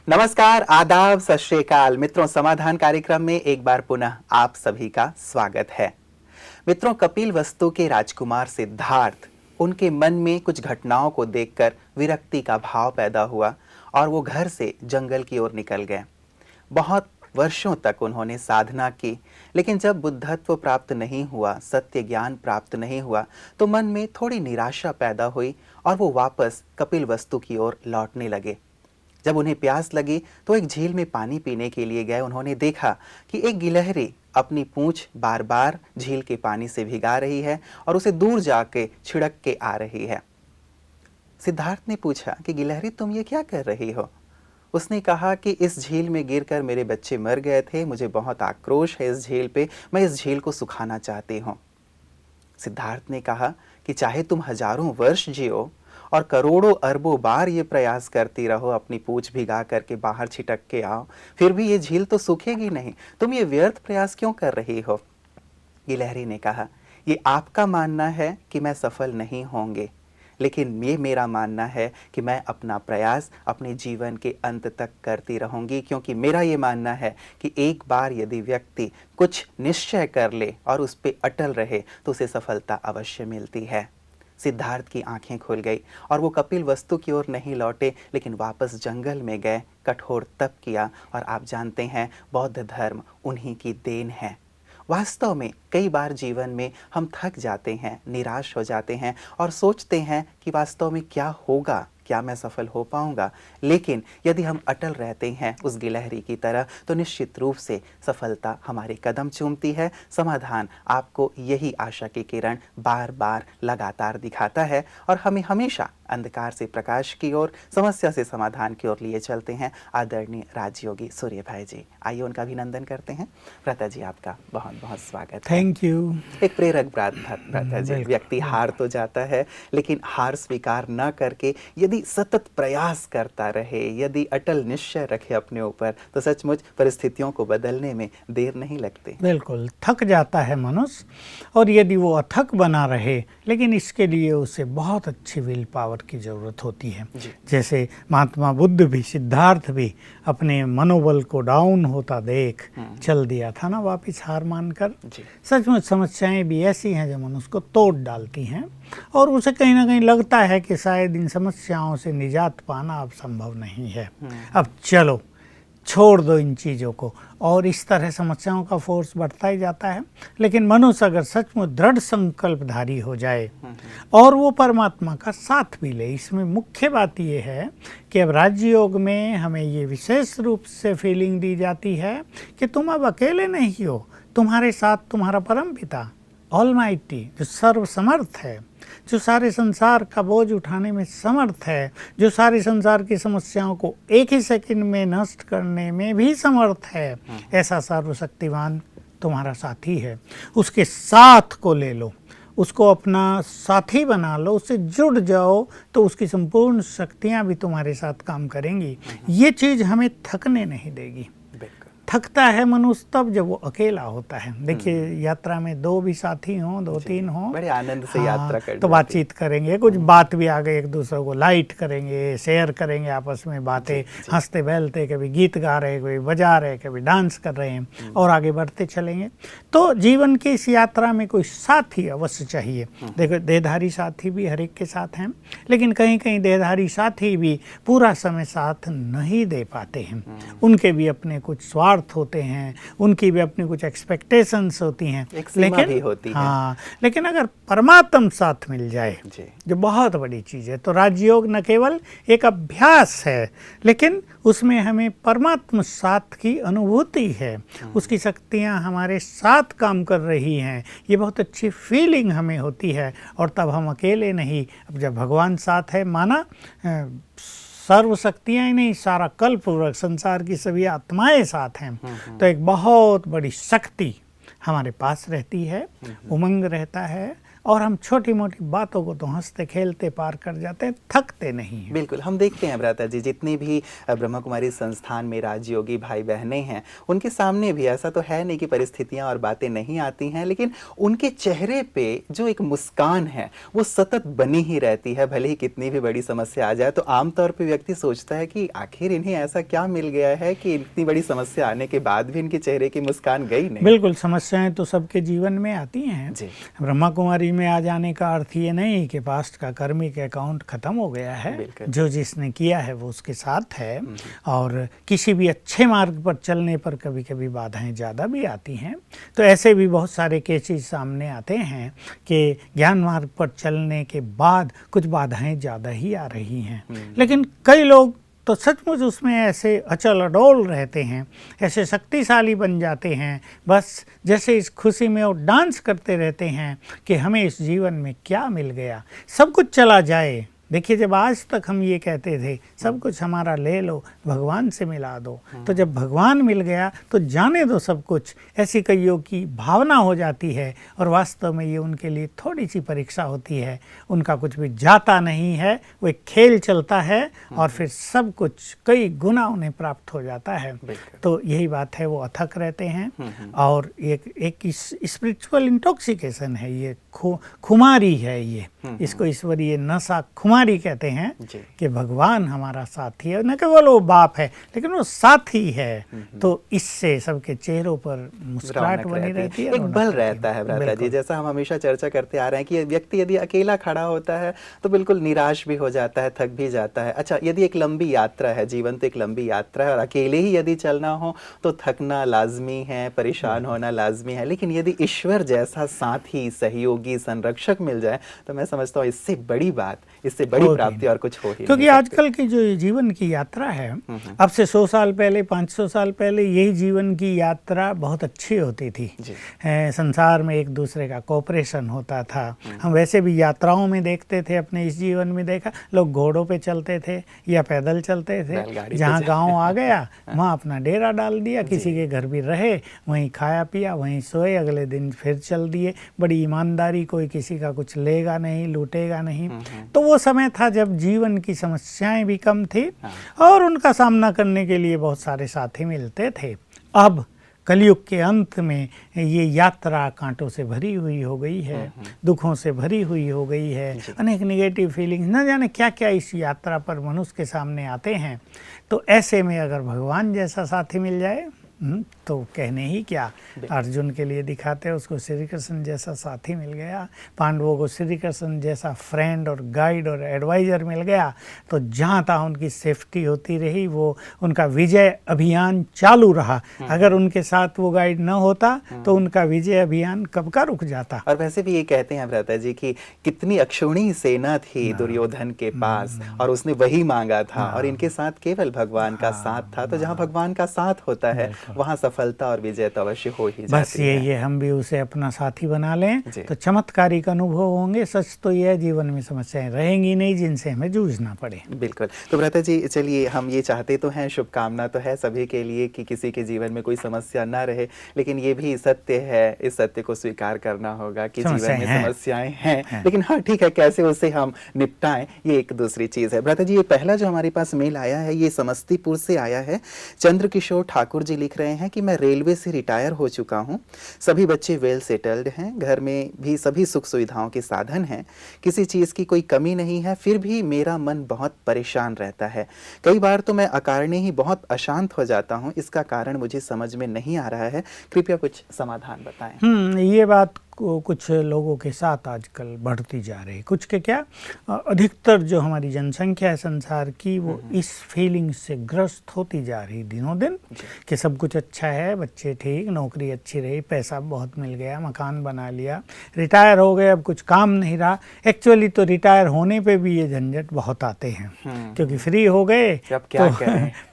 नमस्कार, आदाब, सत श्री अकाल मित्रों। समाधान कार्यक्रम में एक बार पुनः आप सभी का स्वागत है। मित्रों, कपिल वस्तु के राजकुमार सिद्धार्थ, उनके मन में कुछ घटनाओं को देखकर विरक्ति का भाव पैदा हुआ और वो घर से जंगल की ओर निकल गए। बहुत वर्षों तक उन्होंने साधना की, लेकिन जब बुद्धत्व प्राप्त नहीं हुआ, सत्य ज्ञान प्राप्त नहीं हुआ, तो मन में थोड़ी निराशा पैदा हुई और वो वापस कपिल वस्तु की ओर लौटने लगे। जब उन्हें प्यास लगी तो एक झील में पानी पीने के लिए गए। उन्होंने देखा कि एक गिलहरी अपनी पूंछ बार बार झील के पानी से भिगा रही है और उसे दूर जाके छिड़क के आ रही है। सिद्धार्थ ने पूछा कि गिलहरी, तुम ये क्या कर रही हो? उसने कहा कि इस झील में गिरकर मेरे बच्चे मर गए थे, मुझे बहुत आक्रोश है इस झील पे, मैं इस झील को सुखाना चाहती हूँ। सिद्धार्थ ने कहा कि चाहे तुम हजारों वर्ष जियो और करोड़ों अरबों बार ये प्रयास करती रहो, अपनी पूंछ भिगा करके बाहर छिटक के आओ, फिर भी ये झील तो सूखेगी नहीं। तुम ये व्यर्थ प्रयास क्यों कर रही हो? गिलहरी ने कहा, ये आपका मानना है कि मैं सफल नहीं होंगे, लेकिन ये मेरा मानना है कि मैं अपना प्रयास अपने जीवन के अंत तक करती रहूंगी, क्योंकि मेरा ये मानना है कि एक बार यदि व्यक्ति कुछ निश्चय कर ले और उस पर अटल रहे तो उसे सफलता अवश्य मिलती है। सिद्धार्थ की आंखें खुल गई और वो कपिल वस्तु की ओर नहीं लौटे, लेकिन वापस जंगल में गए, कठोर तप किया। और आप जानते हैं, बौद्ध धर्म उन्हीं की देन है। वास्तव में कई बार जीवन में हम थक जाते हैं, निराश हो जाते हैं और सोचते हैं कि वास्तव में क्या होगा, क्या मैं सफल हो पाऊंगा। लेकिन यदि हम अटल रहते हैं उस गिलहरी की तरह, तो निश्चित रूप से सफलता हमारे कदम चूमती है। समाधान आपको यही आशा की किरण बार बार लगातार दिखाता है और हमें हमेशा अंधकार से प्रकाश की ओर, समस्या से समाधान की ओर लिए चलते हैं। आदरणीय राजयोगी सूर्य भाई जी, आइए उनका अभिनंदन करते हैं। भ्राता जी, आपका बहुत बहुत स्वागत है। Thank you. एक प्रेरक बात भ्राता जी, व्यक्ति हार तो जाता है, लेकिन हार स्वीकार न करके यदि सतत प्रयास करता रहे, यदि अटल निश्चय रखे अपने ऊपर, तो सचमुच परिस्थितियों को बदलने में देर नहीं लगती। बिल्कुल, थक जाता है मनुष्य, और यदि वो अथक बना रहे, लेकिन इसके लिए उसे बहुत अच्छी विल पावर की ज़रूरत होती है। जैसे महात्मा बुद्ध भी, सिद्धार्थ भी अपने मनोबल को डाउन होता देख चल दिया था ना वापिस हार मानकर। सचमुच समस्याएं भी ऐसी हैं जो मनुष्य को तोड़ डालती हैं और उसे कहीं ना कहीं लगता है कि शायद इन समस्याओं से निजात पाना अब संभव नहीं है, अब चलो छोड़ दो इन चीज़ों को, और इस तरह समस्याओं का फोर्स बढ़ता ही जाता है। लेकिन मनुष्य अगर सचमुच दृढ़ संकल्पधारी हो जाए और वो परमात्मा का साथ भी ले, इसमें मुख्य बात ये है कि अब राजयोग में हमें ये विशेष रूप से फीलिंग दी जाती है कि तुम अब अकेले नहीं हो, तुम्हारे साथ तुम्हारा परम पिता ऑलमाइटी, जो सर्वसमर्थ है, जो सारे संसार का बोझ उठाने में समर्थ है, जो सारे संसार की समस्याओं को एक ही सेकंड में नष्ट करने में भी समर्थ है, ऐसा सर्वशक्तिमान तुम्हारा साथी है। उसके साथ को ले लो, उसको अपना साथी बना लो, उससे जुड़ जाओ, तो उसकी संपूर्ण शक्तियाँ भी तुम्हारे साथ काम करेंगी। ये चीज़ हमें थकने नहीं देगी। थकता है मनुष्य तब जब वो अकेला होता है। देखिए, यात्रा में दो भी साथी हों, दो तीन हों, बड़े आनंद से यात्रा करते, तो बातचीत करेंगे, कुछ बात भी आ गई, एक दूसरे को लाइट करेंगे, शेयर करेंगे आपस में बातें, हंसते बहलते, कभी गीत गा रहे, कभी बजा रहे, कभी डांस कर रहे हैं और आगे बढ़ते चलेंगे। तो जीवन की इस यात्रा में कोई साथी अवश्य चाहिए। देखो, देहधारी साथी भी हर एक के साथ हैं, लेकिन कहीं कहीं देहधारी साथी भी पूरा समय साथ नहीं दे पाते हैं। उनके भी अपने कुछ स्वार्थ होते हैं, उनकी भी अपनी कुछ एक्सपेक्टेशंस होती हैं, लेकिन भी होती है। हाँ, लेकिन अगर परमात्म साथ मिल जाए, जो बहुत बड़ी चीज़ है, तो राजयोग न केवल एक अभ्यास है, लेकिन उसमें हमें परमात्म साथ की अनुभूति है, उसकी शक्तियाँ हमारे साथ काम कर रही हैं, ये बहुत अच्छी फीलिंग हमें होती है। और तब हम अकेले नहीं, अब जब भगवान साथ है, माना सर्व शक्तियाँ ही नहीं, सारा कल्प वृक्ष, संसार की सभी आत्माएं साथ हैं, तो एक बहुत बड़ी शक्ति हमारे पास रहती है, उमंग रहता है, और हम छोटी मोटी बातों को तो हंसते खेलते पार कर जाते हैं, थकते नहीं हैं। बिल्कुल, हम देखते हैं भ्राता जी जितनी भी ब्रह्मा कुमारी संस्थान में राजयोगी भाई बहनें हैं, उनके सामने भी ऐसा तो है नहीं कि परिस्थितियां और बातें नहीं आती हैं, लेकिन उनके चेहरे पे जो एक मुस्कान है वो सतत बनी ही रहती है, भले ही कितनी भी बड़ी समस्या आ जाए। तो आमतौर पे व्यक्ति सोचता है कि आखिर इन्हें ऐसा क्या मिल गया है कि इतनी बड़ी समस्या आने के बाद भी इनके चेहरे की मुस्कान गई नहीं। बिल्कुल, समस्याएं तो सबके जीवन में आती हैं। ब्रह्मा कुमारी में आ जाने का अर्थ ये नहीं कि पास्ट का कर्मिक अकाउंट खत्म हो गया है, जो जिसने किया है वो उसके साथ है। और किसी भी अच्छे मार्ग पर चलने पर कभी कभी बाधाएं ज़्यादा भी आती हैं। तो ऐसे भी बहुत सारे केसेस सामने आते हैं कि ज्ञान मार्ग पर चलने के बाद कुछ बाधाएं ज़्यादा ही आ रही हैं, लेकिन कई लोग तो सचमुच उसमें ऐसे अचल अडोल रहते हैं, ऐसे शक्तिशाली बन जाते हैं, बस जैसे इस खुशी में वो डांस करते रहते हैं कि हमें इस जीवन में क्या मिल गया, सब कुछ चला जाए। देखिए, जब आज तक हम ये कहते थे सब कुछ हमारा ले लो, भगवान से मिला दो, तो जब भगवान मिल गया तो जाने दो सब कुछ, ऐसी कईयों की भावना हो जाती है। और वास्तव में ये उनके लिए थोड़ी सी परीक्षा होती है, उनका कुछ भी जाता नहीं है, वो एक खेल चलता है और फिर सब कुछ कई गुना उन्हें प्राप्त हो जाता है। तो यही बात है, वो अथक रहते हैं। और एक स्पिरिचुअल इंटॉक्सिकेशन है, ये खुमारी है, ये इसको ईश्वरीय नशा खुमारी कहते हैं कि भगवान हमारा साथी है, न केवल वो बाप है लेकिन वो साथी है। तो इससे सबके चेहरों पर मुस्कुराहट बनी रहती है, एक बल रहता है भ्राता जी। जैसा हम हमेशा चर्चा करते आ रहे हैं कि व्यक्ति यदि अकेला खड़ा होता है तो बिल्कुल निराश भी हो जाता है, थक भी जाता है। अच्छा, यदि एक लंबी यात्रा है, जीवन तो एक लंबी यात्रा है और अकेले ही यदि चलना हो तो थकना लाजमी है, परेशान होना लाजमी है, लेकिन यदि ईश्वर जैसा साथी, सहयोगी, संरक्षक मिल जाए तो मैं समझता हूँ इससे बड़ी बात, इससे बड़ी प्राप्ति और कुछ हो ही नहीं। क्योंकि आजकल की जो जीवन की यात्रा है, अब से 100 साल पहले, 500 साल पहले यही जीवन की यात्रा बहुत अच्छी होती थी। संसार में एक दूसरे का कोऑपरेशन होता था। हम वैसे भी यात्राओं में देखते थे, अपने इस जीवन में देखा, लोग घोड़ों पे चलते थे या पैदल चलते थे। जहाँ गांव आ गया वहाँ अपना डेरा डाल दिया, किसी के घर भी रहे, वहीं खाया पिया, वहीं सोए, अगले दिन फिर चल दिए। बड़ी ईमानदारी, कोई किसी का कुछ लेगा नहीं, लूटेगा नहीं। तो वो समय था जब जीवन की समस्याएं भी कम थी और उनका सामना करने के लिए बहुत सारे साथी मिलते थे। अब कलयुग के अंत में ये यात्रा कांटों से भरी हुई हो गई है, दुखों से भरी हुई हो गई है, अनेक निगेटिव फीलिंग्स, न जाने क्या क्या इस यात्रा पर मनुष्य के सामने आते हैं। तो ऐसे में अगर भगवान जैसा साथी मिल जाए तो कहने ही क्या। अर्जुन के लिए दिखाते हैं, उसको श्री कृष्ण जैसा साथी मिल गया, पांडवों को श्री कृष्ण जैसा फ्रेंड और गाइड और एडवाइज़र मिल गया। तो जहाँ तहाँ उनकी सेफ्टी होती रही, वो उनका विजय अभियान चालू रहा। अगर उनके साथ वो गाइड न होता तो उनका विजय अभियान कब का रुक जाता। और वैसे भी ये कहते हैं भ्राता जी कि कितनी अक्षुणी सेना थी दुर्योधन के पास और उसने वही मांगा था और इनके साथ केवल भगवान का साथ था। तो जहाँ भगवान का साथ होता है वहाँ सफलता और विजय तो अवश्य हो ही जाती है। बस ये हम भी उसे अपना साथी बना लें तो चमत्कारिक अनुभव होंगे। सच तो यह जीवन में समस्याएं रहेंगी नहीं जिनसे हमें जूझना पड़े। बिल्कुल। तो भ्राता जी चलिए, हम ये चाहते तो हैं, शुभकामना तो है सभी के लिए कि किसी के जीवन में कोई समस्या ना रहे, लेकिन ये भी सत्य है, इस सत्य को स्वीकार करना होगा कि जीवन में समस्याएं हैं, लेकिन हाँ ठीक है, कैसे उसे हम निपटाएं ये एक दूसरी चीज है। भ्राता जी, ये पहला जो हमारे पास मेल आया है ये समस्तीपुर से आया है। चंद्रकिशोर ठाकुर जी लिख रहे हैं कि मैं रेलवे से रिटायर हो चुका हूँ, सभी बच्चे वेल सेटल्ड हैं, घर में भी सभी सुख सुविधाओं के साधन हैं, किसी चीज़ की कोई कमी नहीं है, फिर भी मेरा मन बहुत परेशान रहता है। कई बार तो मैं अकारण ही बहुत अशांत हो जाता हूँ, इसका कारण मुझे समझ में नहीं आ रहा है, कृपया कुछ समाधान बताएं। ये बात को कुछ लोगों के साथ आजकल बढ़ती जा रही है। कुछ के क्या, अधिकतर जो हमारी जनसंख्या है संसार की, वो इस फीलिंग से ग्रस्त होती जा रही दिनों दिन कि सब कुछ अच्छा है, बच्चे ठीक, नौकरी अच्छी रही, पैसा बहुत मिल गया, मकान बना लिया, रिटायर हो गए, अब कुछ काम नहीं रहा। एक्चुअली तो रिटायर होने पे भी ये झंझट बहुत आते हैं क्योंकि फ्री हो गए तो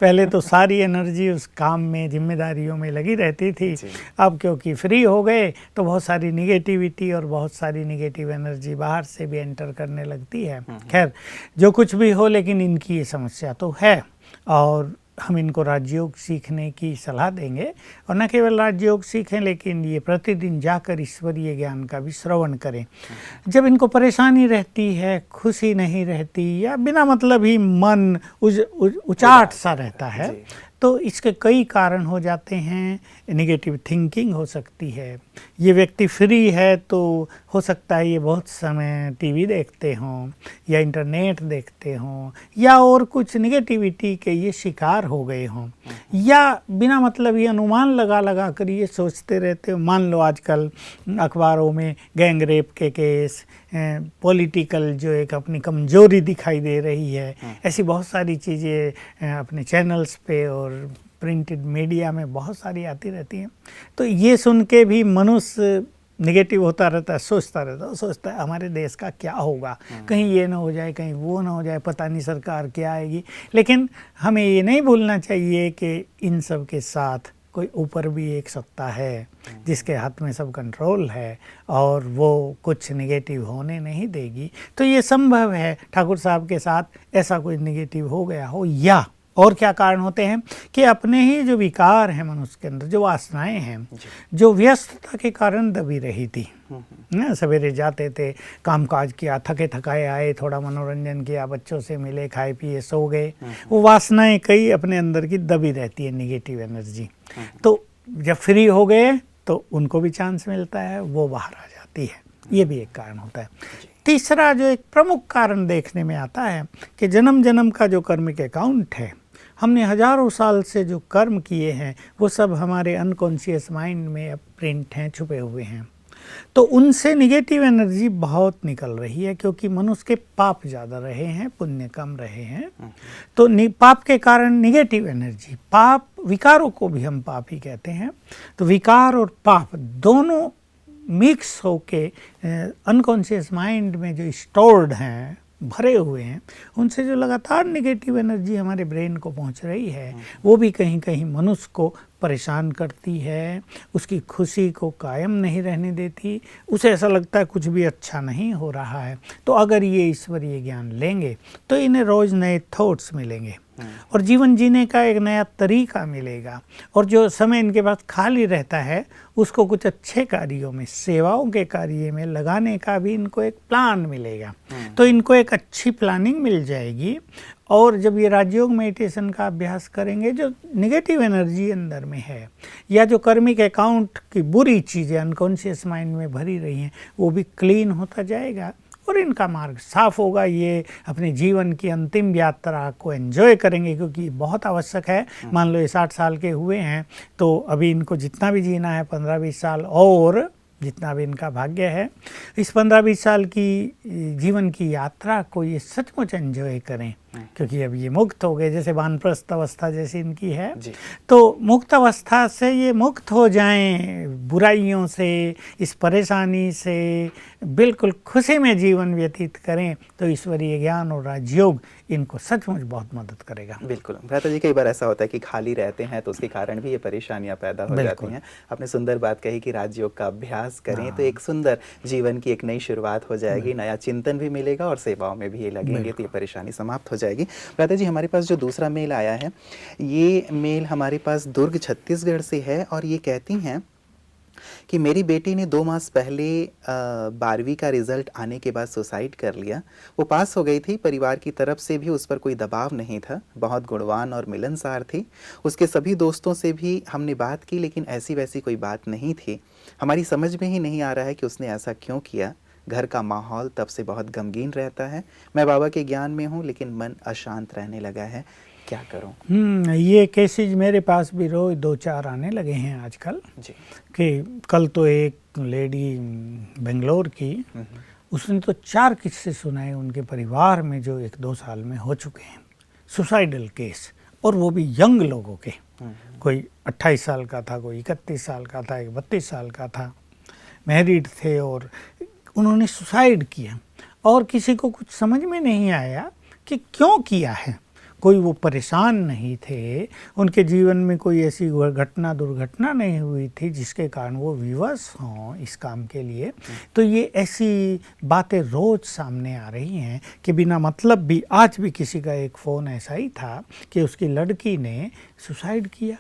पहले तो सारी एनर्जी उस काम में, जिम्मेदारियों में लगी रहती थी। अब क्योंकि फ्री हो गए तो बहुत सारी निगेटिविटी और बहुत सारी निगेटिव एनर्जी बाहर से भी एंटर करने लगती है। खैर जो कुछ भी हो, लेकिन इनकी ये समस्या तो है। और हम इनको राजयोग सीखने की सलाह देंगे और न केवल राजयोग सीखें लेकिन ये प्रतिदिन जाकर ईश्वरीय ज्ञान का भी श्रवण करें। जब इनको परेशानी रहती है, खुशी नहीं रहती या बिना मतलब ही मन उचाट सा रहता है तो इसके कई कारण हो जाते हैं। नेगेटिव थिंकिंग हो सकती है, ये व्यक्ति फ्री है तो हो सकता है ये बहुत समय टीवी देखते हों या इंटरनेट देखते हों या और कुछ नेगेटिविटी के ये शिकार हो गए हों या बिना मतलब ये अनुमान लगा लगा कर ये सोचते रहते हो। मान लो आजकल अखबारों में गैंग रेप के केस, पॉलिटिकल जो एक अपनी कमजोरी दिखाई दे रही है, ऐसी बहुत सारी चीज़ें अपने चैनल्स पे और प्रिंटेड मीडिया में बहुत सारी आती रहती हैं। तो ये सुन के भी मनुष्य नेगेटिव होता रहता है, सोचता है हमारे देश का क्या होगा, कहीं ये ना हो जाए, कहीं वो ना हो जाए, पता नहीं सरकार क्या आएगी। लेकिन हमें ये नहीं भूलना चाहिए कि इन सब के साथ कोई ऊपर भी एक सत्ता है जिसके हाथ में सब कंट्रोल है और वो कुछ नेगेटिव होने नहीं देगी। तो ये संभव है ठाकुर साहब के साथ ऐसा कोई नेगेटिव हो गया हो। या और क्या कारण होते हैं कि अपने ही जो विकार हैं मनुष्य के अंदर, जो वासनाएं हैं, जो व्यस्तता के कारण दबी रही थी ना, सवेरे जाते थे, कामकाज किया, थके थकाए आए, थोड़ा मनोरंजन किया, बच्चों से मिले, खाए पिए, सो गए, वो वासनाएं कई अपने अंदर की दबी रहती है, नेगेटिव एनर्जी। तो जब फ्री हो गए तो उनको भी चांस मिलता है, वो बाहर आ जाती है। ये भी एक कारण होता है। तीसरा जो एक प्रमुख कारण देखने में आता है कि जन्म जन्म का जो कर्मिक अकाउंट है, हमने हजारों साल से जो कर्म किए हैं वो सब हमारे अनकॉन्शियस माइंड में अब प्रिंट हैं, छुपे हुए हैं। तो उनसे निगेटिव एनर्जी बहुत निकल रही है क्योंकि मनुष्य के पाप ज़्यादा रहे हैं, पुण्य कम रहे हैं। तो पाप के कारण निगेटिव एनर्जी, पाप विकारों को भी हम पाप ही कहते हैं, तो विकार और पाप दोनों मिक्स होके अनकॉन्शियस माइंड में जो स्टोर्ड हैं, भरे हुए हैं, उनसे जो लगातार नेगेटिव एनर्जी हमारे ब्रेन को पहुंच रही है वो भी कहीं कहीं मनुष्य को परेशान करती है, उसकी खुशी को कायम नहीं रहने देती, उसे ऐसा लगता है कुछ भी अच्छा नहीं हो रहा है। तो अगर ये ईश्वरीय ज्ञान लेंगे तो इन्हें रोज़ नए थॉट्स मिलेंगे और जीवन जीने का एक नया तरीका मिलेगा और जो समय इनके पास खाली रहता है उसको कुछ अच्छे कार्यों में, सेवाओं के कार्य में लगाने का भी इनको एक प्लान मिलेगा। तो इनको एक अच्छी प्लानिंग मिल जाएगी और जब ये राजयोग मेडिटेशन का अभ्यास करेंगे, जो नेगेटिव एनर्जी अंदर में है या जो कर्मिक अकाउंट की बुरी चीज़ें अनकॉन्शियस माइंड में भरी रही हैं वो भी क्लीन होता जाएगा और इनका मार्ग साफ होगा। ये अपने जीवन की अंतिम यात्रा को एंजॉय करेंगे क्योंकि बहुत आवश्यक है। मान लो ये 60 साल के हुए हैं तो अभी इनको जितना भी जीना है 15-20 साल और जितना भी इनका भाग्य है, इस 15-20 साल की जीवन की यात्रा को ये सचमुच एंजॉय करें क्योंकि अब ये मुक्त हो गए, जैसे वानप्रस्थ अवस्था जैसी इनकी है। तो मुक्त अवस्था से ये मुक्त हो जाएं, बुराइयों से, इस परेशानी से बिल्कुल खुशी में जीवन व्यतीत करें तो ईश्वरीय ज्ञान और राजयोग इनको सचमुच बहुत मदद करेगा। बिल्कुल भ्राता जी, कई बार ऐसा होता है कि खाली रहते हैं तो उसके कारण भी ये परेशानियां पैदा हो जाती हैं। आपने सुंदर बात कही कि राजयोग का अभ्यास करें तो एक सुंदर जीवन की एक नई शुरुआत हो जाएगी, नया चिंतन भी मिलेगा और सेवाओं में भी ये लगेंगे तो ये परेशानी समाप्त हो जाएगी। भ्राता जी, हमारे पास जो दूसरा मेल आया है, ये मेल हमारे पास दुर्ग छत्तीसगढ़ से है और ये कहती हैं कि मेरी बेटी ने 2 मास पहले 12वीं का रिजल्ट आने के बाद सुसाइड कर लिया। वो पास हो गई थी, परिवार की तरफ से भी उस पर कोई दबाव नहीं था, बहुत गुणवान और मिलनसार थी। उसके सभी दोस्तों से भी हमने बात की लेकिन ऐसी वैसी कोई बात नहीं थी। हमारी समझ में ही नहीं आ रहा है कि उसने ऐसा क्यों किया। घर का माहौल तब से बहुत गमगीन रहता है। मैं बाबा के ज्ञान में हूँ लेकिन मन अशांत रहने लगा है, क्या करूं? ये केसेज मेरे पास भी रोज 2-4 आने लगे हैं आजकल जी। कि कल तो एक लेडी बेंगलोर की, उसने तो 4 किस्से सुनाए उनके परिवार में जो 1-2 साल में हो चुके हैं, सुसाइडल केस, और वो भी यंग लोगों के। कोई 28 साल का था, कोई 31 साल का था, एक 32 साल का था, मैरिड थे और उन्होंने सुसाइड किया और किसी को कुछ समझ में नहीं आया कि क्यों किया है। कोई वो परेशान नहीं थे, उनके जीवन में कोई ऐसी दुर्घटना नहीं हुई थी जिसके कारण वो विवश हों इस काम के लिए। तो ये ऐसी बातें रोज़ सामने आ रही हैं कि बिना मतलब भी आज भी किसी का एक फ़ोन ऐसा ही था कि उसकी लड़की ने सुसाइड किया।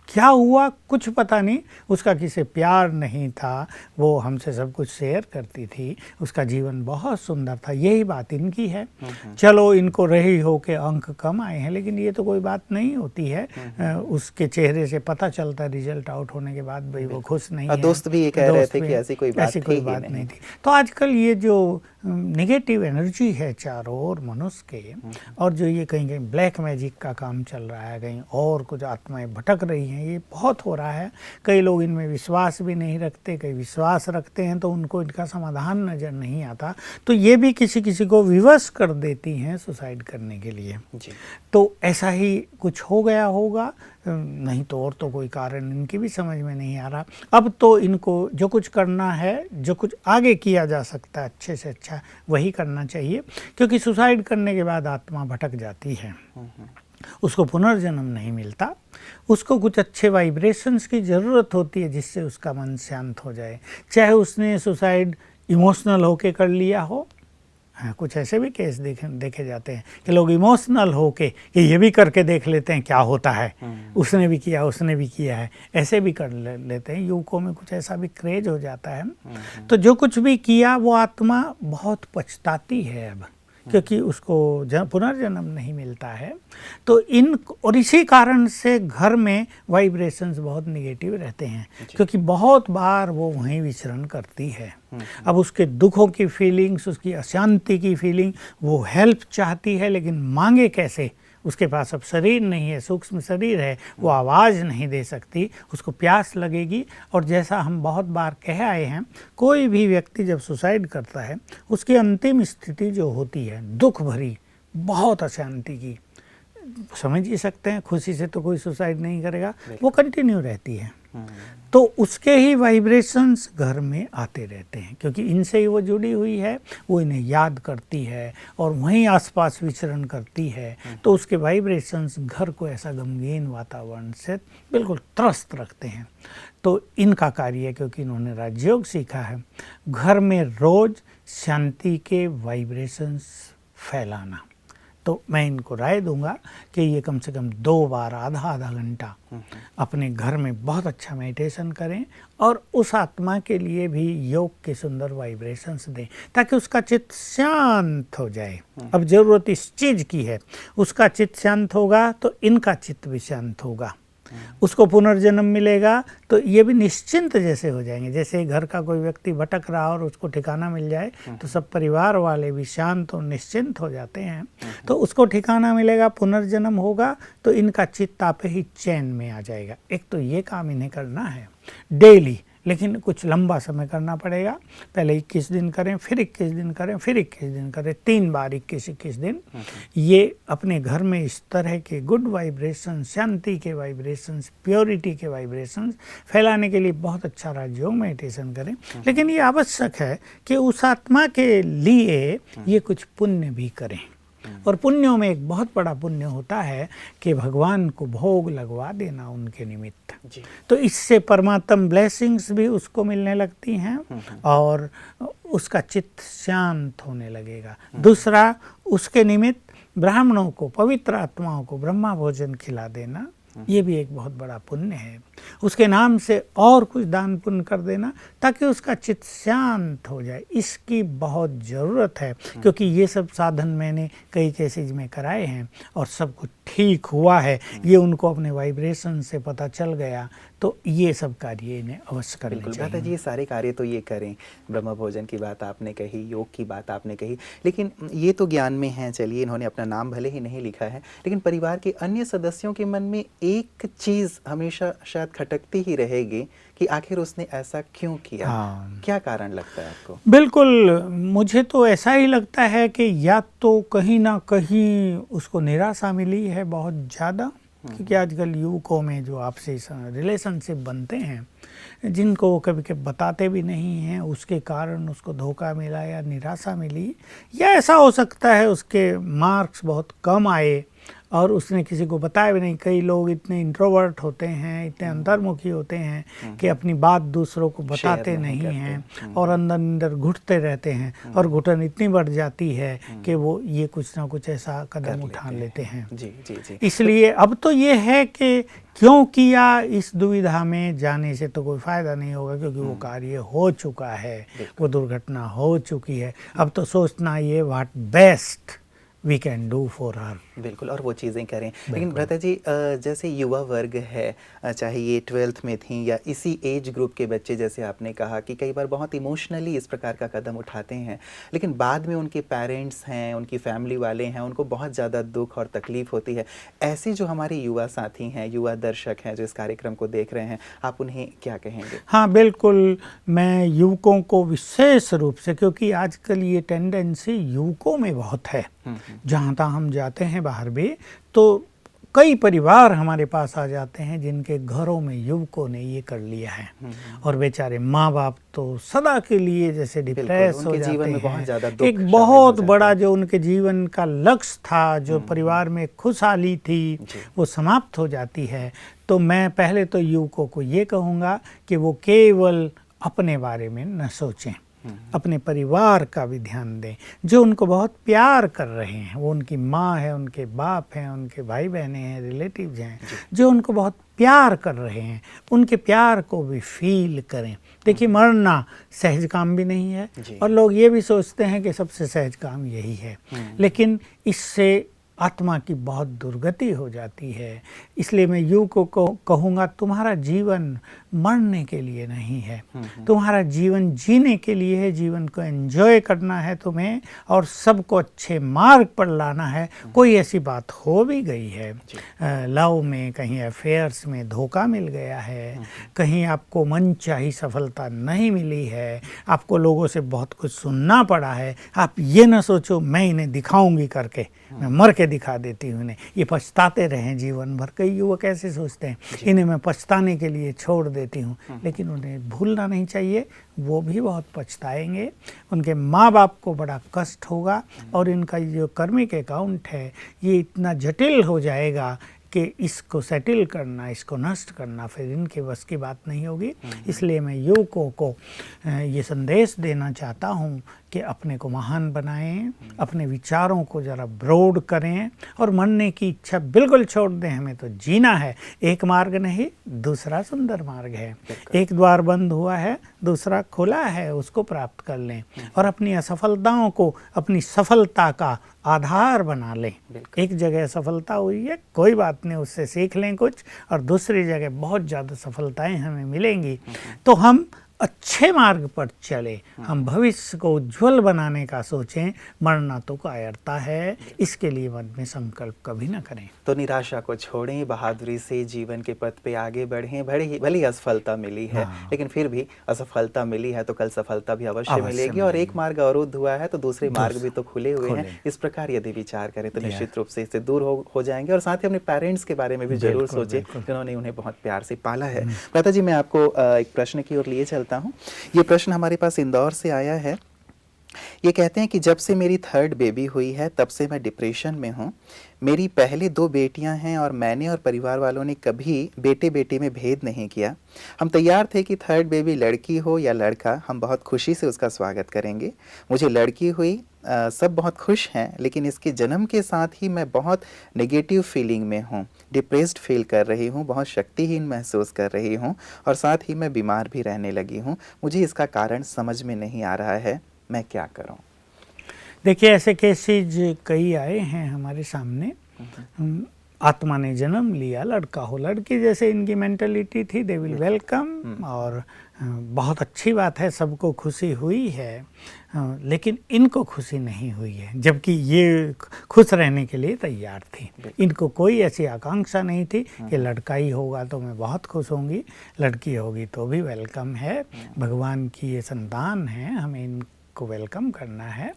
क्या हुआ कुछ पता नहीं, उसका किसी प्यार नहीं था, वो हमसे सब कुछ शेयर करती थी, उसका जीवन बहुत सुंदर था। यही बात इनकी है। चलो इनको रही हो के अंक कम आए हैं, लेकिन ये तो कोई बात नहीं होती है। उसके चेहरे से पता चलता रिजल्ट आउट होने के बाद भाई वो खुश नहीं है। दोस्त भी ये कह रहे थे कि ऐसी कोई बात नहीं थी। तो आजकल ये जो नेगेटिव एनर्जी है चारों ओर मनुष्य के, और जो ये कहीं कहीं ब्लैक मैजिक का काम चल रहा है, कहीं और कुछ आत्माएं भटक रही हैं, ये बहुत हो रहा है। कई लोग इनमें विश्वास भी नहीं रखते, कई विश्वास रखते हैं तो उनको इनका समाधान नज़र नहीं आता, तो ये भी किसी किसी को विवश कर देती हैं सुसाइड करने के लिए जी। तो ऐसा ही कुछ हो गया होगा, नहीं तो और तो कोई कारण इनकी भी समझ में नहीं आ रहा। अब तो इनको जो कुछ करना है, जो कुछ आगे किया जा सकता है अच्छे से अच्छा, वही करना चाहिए, क्योंकि सुसाइड करने के बाद आत्मा भटक जाती है, उसको पुनर्जन्म नहीं मिलता, उसको कुछ अच्छे वाइब्रेशंस की ज़रूरत होती है जिससे उसका मन शांत हो जाए। चाहे उसने सुसाइड इमोशनल होके कर लिया हो, हाँ कुछ ऐसे भी केस देखे जाते हैं कि लोग इमोशनल होके कि ये भी करके देख लेते हैं क्या होता है, उसने भी किया है, ऐसे भी कर लेते हैं। युवकों में कुछ ऐसा भी क्रेज हो जाता है। तो जो कुछ भी किया वो आत्मा बहुत पछताती है अब, क्योंकि उसको पुनर्जन्म नहीं मिलता है। तो और इसी कारण से घर में वाइब्रेशंस बहुत निगेटिव रहते हैं, क्योंकि बहुत बार वो वहीं विचरण करती है। अब उसके दुखों की फीलिंग्स, उसकी अशांति की फीलिंग, वो हेल्प चाहती है लेकिन मांगे कैसे? उसके पास अब शरीर नहीं है, सूक्ष्म शरीर है, वो आवाज़ नहीं दे सकती, उसको प्यास लगेगी। और जैसा हम बहुत बार कह आए हैं, कोई भी व्यक्ति जब सुसाइड करता है उसकी अंतिम स्थिति जो होती है दुख भरी, बहुत अशांति की, समझ ही सकते हैं, खुशी से तो कोई सुसाइड नहीं करेगा, वो कंटिन्यू रहती है। तो उसके ही वाइब्रेशंस घर में आते रहते हैं, क्योंकि इनसे ही वो जुड़ी हुई है, वो इन्हें याद करती है और वहीं आसपास विचरण करती है। तो उसके वाइब्रेशंस घर को ऐसा गमगीन वातावरण से बिल्कुल त्रस्त रखते हैं। तो इनका कार्य है, क्योंकि इन्होंने राजयोग सीखा है, घर में रोज शांति के वाइब्रेशंस फैलाना। तो मैं इनको राय दूंगा कि ये कम से कम 2 बार आधा घंटा अपने घर में बहुत अच्छा मेडिटेशन करें और उस आत्मा के लिए भी योग के सुंदर वाइब्रेशंस दें, ताकि उसका चित्त शांत हो जाए। अब ज़रूरत इस चीज़ की है, उसका चित्त शांत होगा तो इनका चित्त भी शांत होगा, उसको पुनर्जन्म मिलेगा तो ये भी निश्चिंत जैसे हो जाएंगे। जैसे घर का कोई व्यक्ति भटक रहा और उसको ठिकाना मिल जाए तो सब परिवार वाले भी शांत और निश्चिंत हो जाते हैं। तो उसको ठिकाना मिलेगा, पुनर्जन्म होगा तो इनका चित्त आपे ही चैन में आ जाएगा। एक तो ये काम इन्हें करना है डेली, लेकिन कुछ लंबा समय करना पड़ेगा। पहले 21 दिन करें, फिर 21 दिन करें, फिर 21 दिन करें, 3 बार 21-21 दिन। ये अपने घर में इस तरह के गुड वाइब्रेशन, शांति के वाइब्रेशंस, प्योरिटी के वाइब्रेशंस फैलाने के लिए बहुत अच्छा राजयोग मेडिटेशन करें। लेकिन ये आवश्यक है कि उस आत्मा के लिए ये कुछ पुण्य भी करें। और पुण्यों में एक बहुत बड़ा पुण्य होता है कि भगवान को भोग लगवा देना उनके निमित्त। तो इससे परमात्म ब्लेसिंग्स भी उसको मिलने लगती हैं और उसका चित्त शांत होने लगेगा। दूसरा, उसके निमित्त ब्राह्मणों को, पवित्र आत्माओं को ब्रह्मा भोजन खिला देना, ये भी एक बहुत बड़ा पुण्य है। उसके नाम से और कुछ दान पुण्य कर देना ताकि उसका चित्त शांत हो जाए, इसकी बहुत ज़रूरत है। क्योंकि ये सब साधन मैंने कई केसेज में कराए हैं और सब कुछ ठीक हुआ है। ये उनको अपने वाइब्रेशन से पता चल गया, तो ये सब कार्य इन्हें अवश्य करने चाहिए। दादा जी, ये सारे कार्य तो ये करें, ब्रह्म भोजन की बात आपने कही, योग की बात आपने कही, लेकिन ये तो ज्ञान में है। चलिए, इन्होंने अपना नाम भले ही नहीं लिखा है, लेकिन परिवार के अन्य सदस्यों के मन में एक चीज़ हमेशा शायद खटकती ही रहेगी कि आखिर उसने ऐसा क्यों किया। क्या कारण लगता है आपको? बिल्कुल, मुझे तो ऐसा ही लगता है कि या तो कहीं ना कहीं उसको निराशा मिली है बहुत ज़्यादा, क्योंकि आजकल युवकों में जो आपसे रिलेशनशिप बनते हैं, जिनको वो कभी कभी बताते भी नहीं हैं, उसके कारण उसको धोखा मिला या निराशा मिली, या ऐसा हो सकता है उसके मार्क्स बहुत कम आए और उसने किसी को बताया भी नहीं। कई लोग इतने इंट्रोवर्ट होते हैं, इतने अंतर्मुखी होते हैं कि अपनी बात दूसरों को बताते नहीं हैं और अंदर अंदर घुटते रहते हैं, और घुटन इतनी बढ़ जाती है कि वो ये कुछ ना कुछ ऐसा कदम उठा लेते हैं। जी जी जी। इसलिए अब तो ये है कि क्यों किया, इस दुविधा में जाने से तो कोई फायदा नहीं होगा, क्योंकि वो कार्य हो चुका है, वो दुर्घटना हो चुकी है। अब तो सोचना ये what best we can do for her. बिल्कुल, और वो चीज़ें करें। लेकिन भ्राता जी, जैसे युवा वर्ग है, चाहे ये 12th में थी या इसी एज ग्रुप के बच्चे, जैसे आपने कहा कि कई बार बहुत इमोशनली इस प्रकार का कदम उठाते हैं, लेकिन बाद में उनके पेरेंट्स हैं, उनकी फैमिली वाले हैं, उनको बहुत ज़्यादा दुख और तकलीफ होती है। ऐसे जो हमारे युवा साथी हैं, युवा दर्शक हैं जो इस कार्यक्रम को देख रहे हैं, आप उन्हें क्या कहेंगे? हाँ बिल्कुल, मैं युवकों को विशेष रूप से, क्योंकि आजकल ये टेंडेंसी युवकों में बहुत है, जहाँ तहाँ हम जाते हैं बाहर भी, तो कई परिवार हमारे पास आ जाते हैं जिनके घरों में युवकों ने ये कर लिया है, और बेचारे माँ बाप तो सदा के लिए जैसे डिप्रेस हो जाते जीवन में बहुत हैं। ज़्यादा दुख एक बहुत बड़ा जो उनके जीवन का लक्ष्य था, जो परिवार में खुशहाली थी, वो समाप्त हो जाती है। तो मैं पहले तो युवकों को ये कहूँगा कि वो केवल अपने बारे में न सोचें, अपने परिवार का भी ध्यान दें। जो उनको बहुत प्यार कर रहे हैं, वो उनकी माँ है, उनके बाप हैं, उनके भाई बहनें हैं, रिलेटिव्स हैं, जो उनको बहुत प्यार कर रहे हैं, उनके प्यार को भी फील करें। देखिए, मरना सहज काम भी नहीं है, और लोग ये भी सोचते हैं कि सबसे सहज काम यही है, लेकिन इससे आत्मा की बहुत दुर्गति हो जाती है। इसलिए मैं युवकों को कहूँगा, तुम्हारा जीवन मरने के लिए नहीं है, तुम्हारा जीवन जीने के लिए है। जीवन को एंजॉय करना है तुम्हें, और सबको अच्छे मार्ग पर लाना है। कोई ऐसी बात हो भी गई है, लव में, कहीं अफेयर्स में धोखा मिल गया है, कहीं आपको मनचाही सफलता नहीं मिली है, आपको लोगों से बहुत कुछ सुनना पड़ा है, आप ये ना सोचो मैं इन्हें दिखाऊंगी करके, मैं मर के दिखा देती हूँ इन्हें, ये पछताते रहें जीवन भर। कई युवक ऐसे सोचते हैं, इन्हें मैं पछताने के लिए छोड़ देती हूँ, लेकिन उन्हें भूलना नहीं चाहिए, वो भी बहुत पछताएंगे, उनके माँ बाप को बड़ा कष्ट होगा, और इनका जो कर्मिक अकाउंट है ये इतना जटिल हो जाएगा कि इसको सेटल करना, इसको नष्ट करना फिर इनके बस की बात नहीं होगी। इसलिए मैं युवकों को ये संदेश देना चाहता हूँ कि अपने को महान बनाएं, अपने विचारों को ज़रा ब्रॉड करें, और मरने की इच्छा बिल्कुल छोड़ दें। हमें तो जीना है, एक मार्ग नहीं दूसरा सुंदर मार्ग है, एक द्वार बंद हुआ है दूसरा खुला है, उसको प्राप्त कर लें, और अपनी असफलताओं को अपनी सफलता का आधार बना लें। एक जगह सफलता हुई है, कोई बात नहीं, उससे सीख लें कुछ, और दूसरी जगह बहुत ज़्यादा सफलताएं हमें मिलेंगी, तो हम अच्छे मार्ग पर चले, हम भविष्य को उज्जवल बनाने का सोचें। मरना तो कायरता है, इसके लिए मन में संकल्प कभी ना करें। तो निराशा को छोड़ें, बहादुरी से जीवन के पथ पे आगे बढ़ें। भले ही असफलता मिली है, लेकिन फिर भी असफलता मिली है तो कल सफलता भी अवश्य मिलेगी, और एक मार्ग अवरुद्ध हुआ है तो दूसरे मार्ग भी तो खुले हुए हैं। इस प्रकार यदि विचार करें तो निश्चित रूप से इससे दूर हो जाएंगे। और साथ ही अपने पेरेंट्स के बारे में भी जरूर सोचें, जिन्होंने उन्हें बहुत प्यार से पाला है। भ्राता जी, मैं आपको एक प्रश्न की ओर लिए चलता हूँ। ये प्रश्न हमारे पास इंदौर से आया है। ये कहते हैं कि जब से मेरी 3rd बेबी हुई है तब से मैं डिप्रेशन में हूँ। मेरी पहले 2 बेटियां हैं, और मैंने और परिवार वालों ने कभी बेटे बेटी में भेद नहीं किया। हम तैयार थे कि 3rd बेबी लड़की हो या लड़का, हम बहुत खुशी से उसका स्वागत करेंगे। मुझे लड़की हुई, सब बहुत खुश हैं, लेकिन इसके जन्म के साथ ही मैं बहुत नेगेटिव फीलिंग में हूँ, डिप्रेस्ड फील कर रही हूँ, बहुत शक्तिहीन महसूस कर रही हूँ, और साथ ही मैं बीमार भी रहने लगी हूँ। मुझे इसका कारण समझ में नहीं आ रहा है, मैं क्या करूँ? देखिए, ऐसे केसेज कई आए हैं हमारे सामने। आत्मा ने जन्म लिया, लड़का हो लड़की, जैसे इनकी मेंटलिटी थी, दे विल वेलकम, और बहुत अच्छी बात है, सबको खुशी हुई है, लेकिन इनको खुशी नहीं हुई है, जबकि ये खुश रहने के लिए तैयार थी। इनको कोई ऐसी आकांक्षा नहीं थी कि लड़का ही होगा तो मैं बहुत खुश होंगी, लड़की होगी तो भी वेलकम है, भगवान की ये संतान है, हमें को वेलकम करना है,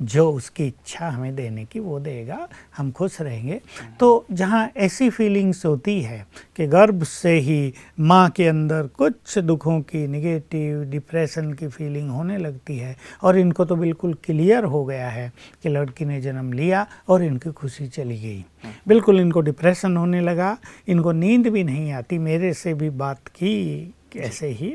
जो उसकी इच्छा हमें देने की वो देगा, हम खुश रहेंगे। तो जहाँ ऐसी फीलिंग्स होती है कि गर्भ से ही माँ के अंदर कुछ दुखों की, निगेटिव डिप्रेशन की फीलिंग होने लगती है और इनको तो बिल्कुल क्लियर हो गया है कि लड़की ने जन्म लिया और इनकी खुशी चली गई, बिल्कुल इनको डिप्रेशन होने लगा, इनको नींद भी नहीं आती। मेरे से भी बात की ऐसे ही,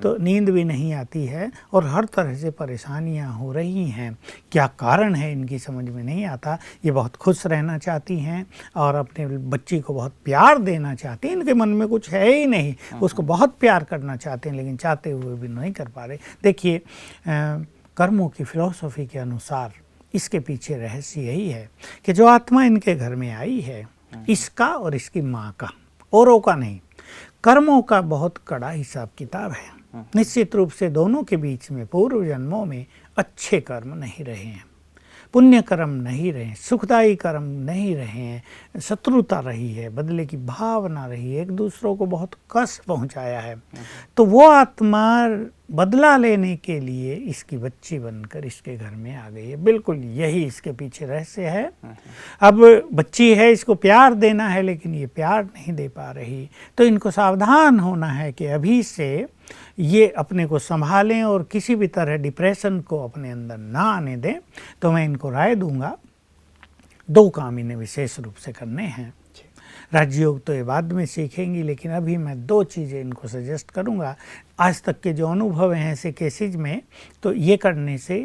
तो नींद भी नहीं आती है और हर तरह से परेशानियां हो रही हैं। क्या कारण है इनकी समझ में नहीं आता। ये बहुत खुश रहना चाहती हैं और अपने बच्ची को बहुत प्यार देना चाहती हैं। इनके मन में कुछ है ही नहीं, उसको बहुत प्यार करना चाहते हैं, लेकिन चाहते हुए भी नहीं कर पा रहे। देखिए, कर्मों की फिलॉसफी के अनुसार इसके पीछे रहस्य यही है कि जो आत्मा इनके घर में आई है, इसका और इसकी माँ का, औरों का नहीं, कर्मों का बहुत कड़ा हिसाब किताब है। निश्चित रूप से दोनों के बीच में पूर्व जन्मों में अच्छे कर्म नहीं रहे हैं, पुण्य कर्म नहीं रहे, सुखदायी कर्म नहीं रहे हैं, शत्रुता रही है, बदले की भावना रही है, एक दूसरों को बहुत कष्ट पहुंचाया है। तो वो आत्मा बदला लेने के लिए इसकी बच्ची बनकर इसके घर में आ गई है। बिल्कुल यही इसके पीछे रहस्य है। अब बच्ची है, इसको प्यार देना है, लेकिन ये प्यार नहीं दे पा रही। तो इनको सावधान होना है कि अभी से ये अपने को संभालें और किसी भी तरह डिप्रेशन को अपने अंदर ना आने दें। तो मैं इनको राय दूंगा, 2 काम इन्हें विशेष रूप से करने हैं। राजयोग तो ये बाद में सीखेंगी, लेकिन अभी मैं 2 चीज़ें इनको सजेस्ट करूंगा। आज तक के जो अनुभव हैं ऐसे केसेज में, तो ये करने से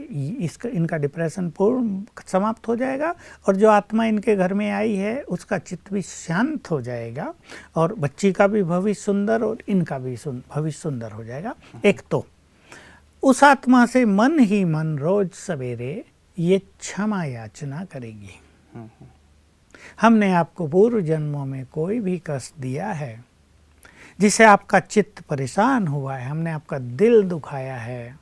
इनका डिप्रेशन पूर्ण समाप्त हो जाएगा और जो आत्मा इनके घर में आई है उसका चित्त भी शांत हो जाएगा और बच्ची का भी भविष्य सुंदर और इनका भी भविष्य सुंदर हो जाएगा। एक तो उस आत्मा से मन ही मन रोज सवेरे ये क्षमा याचना करेगी। हमने आपको पूर्व जन्मों में कोई भी कष्ट दिया है, जिससे आपका चित्त परेशान हुआ है, हमने आपका दिल दुखाया है,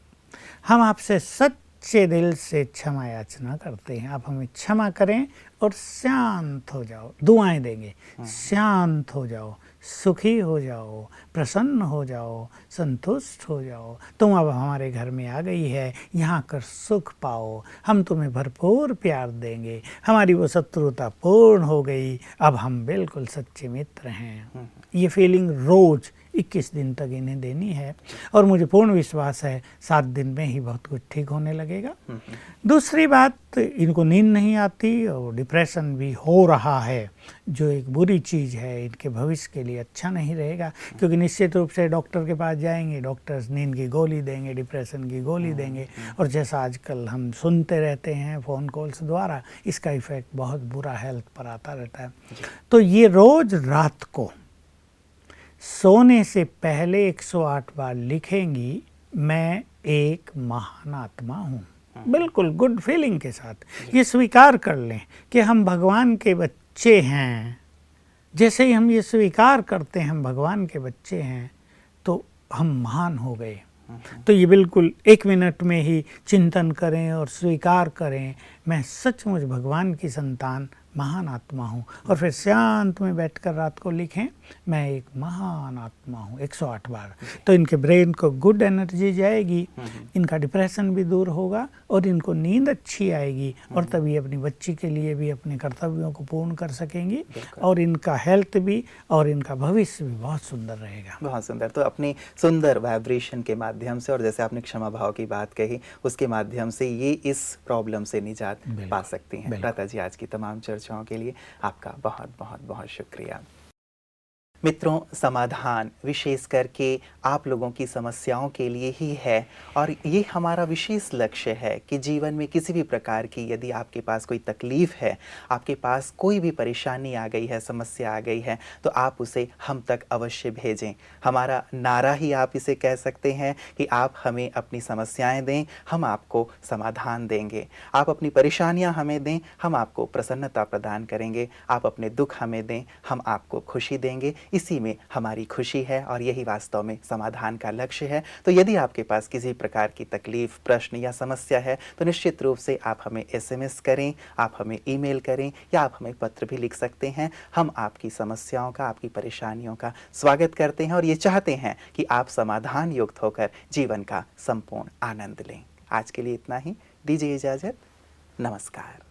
हम आपसे सच्चे दिल से क्षमा याचना करते हैं। आप हमें क्षमा करें और शांत हो जाओ। दुआएं देंगे, शांत हो जाओ, सुखी हो जाओ, प्रसन्न हो जाओ, संतुष्ट हो जाओ। तुम अब हमारे घर में आ गई है, यहाँ कर सुख पाओ, हम तुम्हें भरपूर प्यार देंगे, हमारी वो शत्रुता पूर्ण हो गई, अब हम बिल्कुल सच्चे मित्र हैं। ये फीलिंग रोज 21 दिन तक इन्हें देनी है और मुझे पूर्ण विश्वास है 7 दिन में ही बहुत कुछ ठीक होने लगेगा। दूसरी बात, इनको नींद नहीं आती और डिप्रेशन भी हो रहा है, जो एक बुरी चीज़ है, इनके भविष्य के लिए अच्छा नहीं रहेगा। क्योंकि निश्चित रूप से डॉक्टर के पास जाएंगे, डॉक्टर्स नींद की गोली देंगे, डिप्रेशन की गोली देंगे और जैसा आजकल हम सुनते रहते हैं फ़ोन कॉल्स द्वारा, इसका इफ़ेक्ट बहुत बुरा हेल्थ पर आता रहता है। तो ये रोज़ रात को सोने से पहले 108 बार लिखेंगी, मैं एक महान आत्मा हूँ, बिल्कुल गुड फीलिंग के साथ। ये स्वीकार कर लें कि हम भगवान के बच्चे हैं। जैसे ही हम ये स्वीकार करते हैं हम भगवान के बच्चे हैं, तो हम महान हो गए। तो ये बिल्कुल 1 मिनट में ही चिंतन करें और स्वीकार करें, मैं सचमुच भगवान की संतान महान आत्मा हूँ, और फिर शांत में बैठकर रात को लिखें, मैं एक महान आत्मा हूँ 108 बार। तो इनके ब्रेन को गुड एनर्जी जाएगी, इनका डिप्रेशन भी दूर होगा और इनको नींद अच्छी आएगी और तभी अपनी बच्ची के लिए भी अपने कर्तव्यों को पूर्ण कर सकेंगी और इनका हेल्थ भी और इनका भविष्य भी बहुत सुंदर रहेगा। बहुत सुंदर। तो अपनी सुंदर वाइब्रेशन के माध्यम से और जैसे आपने क्षमा भाव की बात कही, उसके माध्यम से ये इस प्रॉब्लम से निजात पा सकती हैं। लता जी, आज की तमाम चर्चाओं के लिए आपका बहुत बहुत बहुत शुक्रिया। मित्रों, समाधान विशेष करके आप लोगों की समस्याओं के लिए ही है और ये हमारा विशेष लक्ष्य है कि जीवन में किसी भी प्रकार की यदि आपके पास कोई तकलीफ़ है, आपके पास कोई भी परेशानी आ गई है, समस्या आ गई है, तो आप उसे हम तक अवश्य भेजें। हमारा नारा ही आप इसे कह सकते हैं कि आप हमें अपनी समस्याएं दें, हम आपको समाधान देंगे। आप अपनी परेशानियां हमें दें, हम आपको प्रसन्नता प्रदान करेंगे। आप अपने दुख हमें दें, हम आपको खुशी देंगे। इसी में हमारी खुशी है और यही वास्तव में समाधान का लक्ष्य है। तो यदि आपके पास किसी प्रकार की तकलीफ, प्रश्न या समस्या है तो निश्चित रूप से आप हमें SMS करें, आप हमें ईमेल करें या आप हमें पत्र भी लिख सकते हैं। हम आपकी समस्याओं का, आपकी परेशानियों का स्वागत करते हैं और ये चाहते हैं कि आप समाधान युक्त होकर जीवन का संपूर्ण आनंद लें। आज के लिए इतना ही, दीजिए इजाजत, नमस्कार।